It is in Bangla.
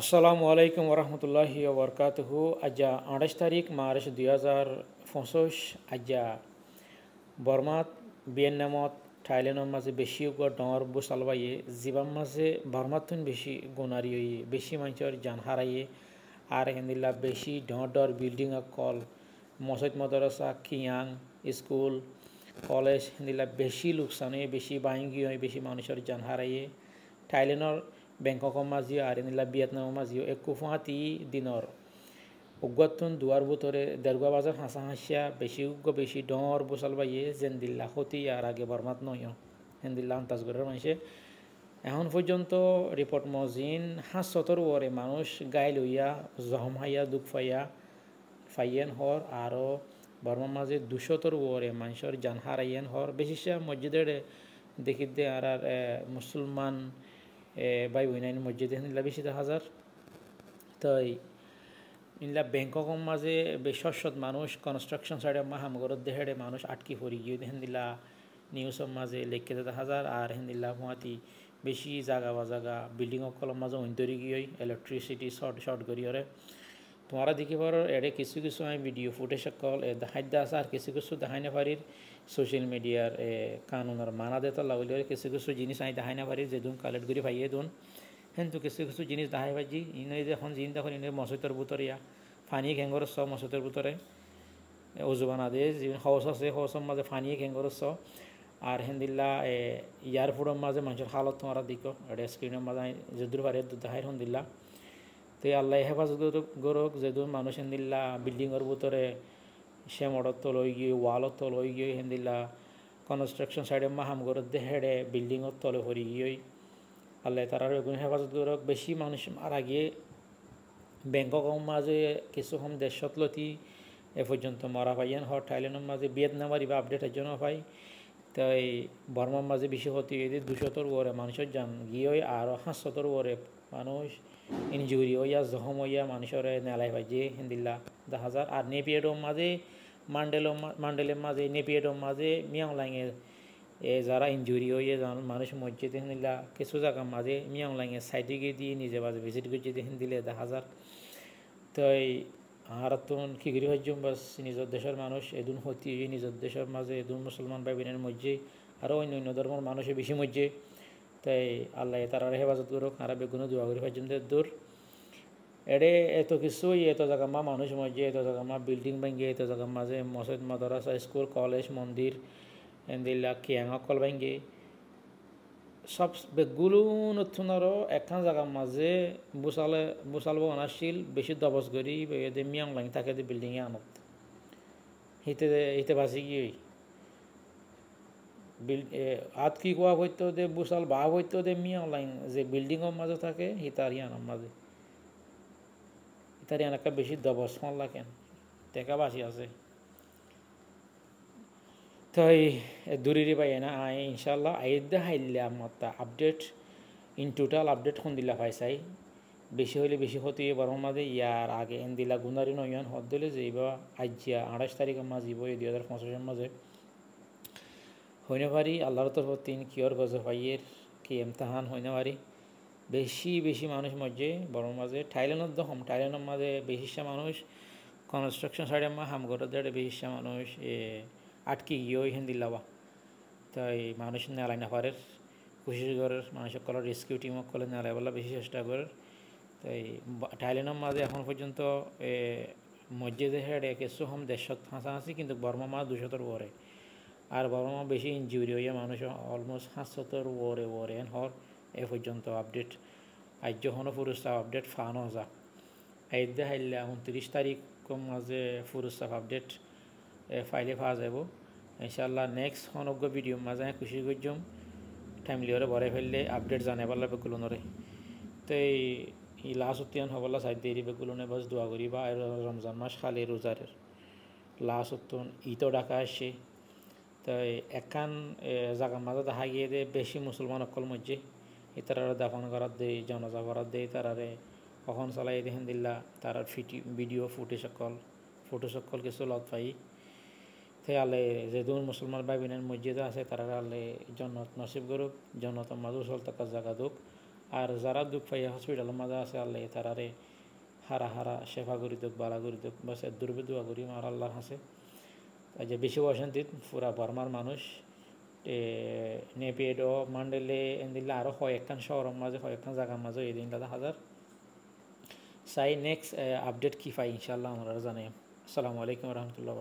আসসালামু আলাইকুম ওরহমতুল্লাহি ওবরকাতুহু আজা 28 মার্চ 2025 আজা বর্মাত ভিয়েতনামত থাইল্যান্ডের মাঝে বেশি ডর বুসালবাইয়ে জীবাম মাঝে বর্মাতুন বেশি গুণারি বেশি মানুষের জান হারাইয়ে আর হেন্দিল্লা বেশি ডর বিল্ডিং কল মসজিদ মদরসা কিয়াং স্কুল কলেজ হেন্দিল্লা বেশি লোকসান হয়ে বেশি বাহিঙ্গি হয়ে বেশি মানুষের জান হারাইয়ে থাইল্যান্ডর বেংকক মাঝিও আর হেন্দিল্লা ভিয়েতনাম মাঝিও একুফাতি দিনর উগ্গতুন দুয়ার বুতরে দেড়গুয়া বাজার হাসা হাসিয়া বেশি উগ্গ বেশি ডর বুসাল বাইয়ে জেন্দিল্লা হতি আর আগে বর্মাত নয় হেন্দিল্লা আন্তাজগরের মানুষে এখন পর্যন্ত রিপোর্ট মজিন 500 ওরে মানুষ গায়ে লইয়া জহম হাইয়া দুঃখ ফাইয়েন হর আরও বর্মার মাঝে 200 ওরে মানুষের জান হারাইয়েন হর বেশিসা মসজিদের দেখিতে আর মুসলমান বাই বইনাইন মসজিদে হেন্দিল্লা বেশি হাজার তাই ইনলা ব্যাংকক মাঝে বেশত মানুষ কনস্ট্রাকশন সাইডে হামগরত দেহেড়ে মানুষ আটকি পড়ি গিয়ে হেন্দিল্লা নিউজের মাঝে লেখকে হাজার আর হেন্দিল্লা হুয়াতি বেশি জাগা বা জাগা বিল্ডিং কলম মাঝে অন্তরি গিয়ে ইলেকট্রিসিটি শর্ট করিয়রে তোমারা দেখি পারো এডে কিছু কিছু আমি ভিডিও ফুটেজ কল দেখাই আছে আর কিছু কিছু দেখাই না পারির সোশ্যাল মিডিয়ার কানুনের মানা দেতা লাগলে কিছু কিছু জিনিস আমি দেখাই না পারি যেদুন কালেক্ট করে পাইয়ে দুন কিন্তু কিছু কিছু জিনিস দেখাই পাইছি ইনে এখন জিন দেখুন ইনে মসজিদের ভিতরিয়া ফানি ঘেঙ্গর স মসজিদের ভিতরে উজুবানা দিয়ে যে হস আছে হসের মাঝে ফানি ঘেঙ্গর স আর হেন্দিল্লা এয়ারপোর্টের মাঝে মানুষের হালত তোমারা দিক এটা স্ক্রিনের মাঝে যেদূর পারে দেখাই হেন্দিল্লা তো আল্লাহ হেফাজত গরক যেদূর মানুষ হেন্দিল্লা বিল্ডিংয়ের ভিতরে শ্যামড়ত তলই গিয়ে ওয়ালত তলই গিয়ে হেন্দিল্লা কনস্ট্রাকশন সাইডে হামগরত দেহেড়ে বিল্ডিংয়ের তলে হরি গিয়ে আল্লাহ তারা হেফাজত গরক বেশি মানুষ মারা গিয়ে ব্যাংকক মাঝে কিছু হম দেশত লতি এ পর্যন্ত মরা পাইয়েন হর থাইল্যান্ডের মাঝে ভিয়েতনামের বা আপডেটের জন্য পাই তাই বর্মার মাঝে বেশি হতি এদের 200 ওরে মানুষের যান গিয়ে আরও 500 ওরে মানুষ ইনজুরি হইয়া জখম হইয়া মানুষের নেলাই পাইছে হিন্দিল্লা 10,000 আর নেপিয়েডর মাঝে মান্ডেলের মাঝে নেপিয়েডর মাঝে মিয়াংলাইংয়ের যারা ইনজুরি হয়ে যান মানুষ মসজিদে হিন্দিল্লা কিছু জায়গার মাঝে মিয়াংলাইংয়ের সাইডে গিয়ে দিয়ে নিজে মাঝে ভিজিট করছে হিন্দিলে 10,000 তাই আর তুন খিগিরি হজ্জুম বাস নিজের দেশের মানুষ এদুন হতি নিজের দেশের মাঝে এদুন মুসলমান ভাই বোনের মধ্যে আরও অন্য অন্য ধর্মের মানুষের বেশি মধ্যে তাই আল্লাহ তারা হেফাজত করুক আর বেগুনো দোয়া করি হজ্জুম দূর এডে এত কিছুই এত জায়গা মা মানুষ মধ্যে এত জায়গা মা বিল্ডিং ভাঙ্গে এত জায়গার মাঝে মসজিদ মাদ্রাসা স্কুল কলেজ মন্দির এন্দিল্লা কিয়াঙা কল ভাঙ্গে সব বেগুলো নতুন আরও একখান জায়গার মাঝে বুসালব অনাশীল বেশি দবস করি এদের মিয়াং লাইন থাকে যে বিল্ডিংয়ে আনত হিতে বাঁচি গিয়ে আত কি কোয়া হইতো দে বুসাল ভাব হইতো দে মিয়াং লাইন যে বিল্ডিংয়ের মাঝে থাকে হিতারি আনার মাঝে হিতারি আনাকা বেশি দবস ফল লাগেন টেকা বাঁচি আছে তাই দূরেরই পাই না আই ইনশাল্লাহ আইদা হাইলে আমার আপডেট ইন টোটাল আপডেট কোন দিলা পাইছাই বেশি হইলে বেশি হতে বরং মাঝে ইয়ার আগে এন দিলা গুনারি নয়ন হদ দিলে যাইবা আজিয়া 28 তারিখের মাঝে যাইব 2025 মাঝে হইনে পারি আল্লাহর তরফ তিন কিয়র গজে পাইয়ের কি এমতাহান হইনে পারি বেশি বেশি মানুষ মধ্যে বরং মাঝে থাইল্যান্ডের দহম থাইল্যান্ডের মাঝে বেশিসা মানুষ কনস্ট্রাকশন সাইডে হামগরের দেড়ে বেশিসা মানুষ আটকে গিয়ে হিন্দিল্লাবা তাই মানুষ নেলাই না পারে কোশিশ করে মানুষের কলার রেস্কিউ টিমও কলে নেলাই বলা বেশি চেষ্টা করে তাই থাইল্যান্ডের মাঝে এখন পর্যন্ত মসজিদে হেডে কিছু হম 150 হাসাহাসি কিন্তু বর্মা মাছ 200 ওরে আর বর্মা বেশি ইনজুরি হইয়া মানুষ অলমোস্ট 500 ওরে হর এ পর্যন্ত আপডেট আজ যখন ফুরুস্তাফ আপডেট ফানো যা আইদে হাইলে 29 তারিখ মাঝে ফুরুস্তাফ আপডেট ফাইলে পাওয়া যাব ইনশাল্লাহ নেক্সট অনজ্ঞ ভিডিও মাঝে খুশি করছম ফ্যামিলিরে ভরে ফেললে আপডেট জানাবার বেগুলো নরে তো এই লাস্ট উত্তিয়ান হবলা সাইড দিয়ে বেগুলো নে বাস দোয়া করি বা রমজান মাস খালি রোজারের লাস্ট উত্তন ঈদও ডাকা আসছে তাই একখান জায়গার মাঝে দেখা গিয়ে দে বেশি মুসলমান অকল মধ্যে তারা দাফন করার দেয় জনজা করার দেয় তারারে কখন চালাই দেখেন দিল্লা তার ভিডিও ফুটেজ সকল কিছু লত পাই তাই আলে যেদুন মুসলমান ভাই বোনের মসজিদে আছে তারা আলে জন্নত নসিব করুক জন্নত মাঝু চল থাকার জায়গা দুক আর যারা দুঃখ পাইয়া হসপিটালের মাঝে আছে আল্লাহ তারারে হারা হারা শেফা করি দুঃখ বালা করি দুঃখ বাস দূরবে দোয়া করি আর আল্লাহর হাসে যে বেশি অশান্তিত পুরা বর্মার মানুষ নেপিয়েডো মান্ডেলে এদিলে আরও কয়েকখান শহরের মাঝে কয়েকখান জায়গার মাঝে এই দিন দাদা হাজার চাই নেক্সট আপডেট কি পাই ইনশাল্লাহ আমরা জানাই আসসালামু আলাইকুম রহমতুল্লাহ।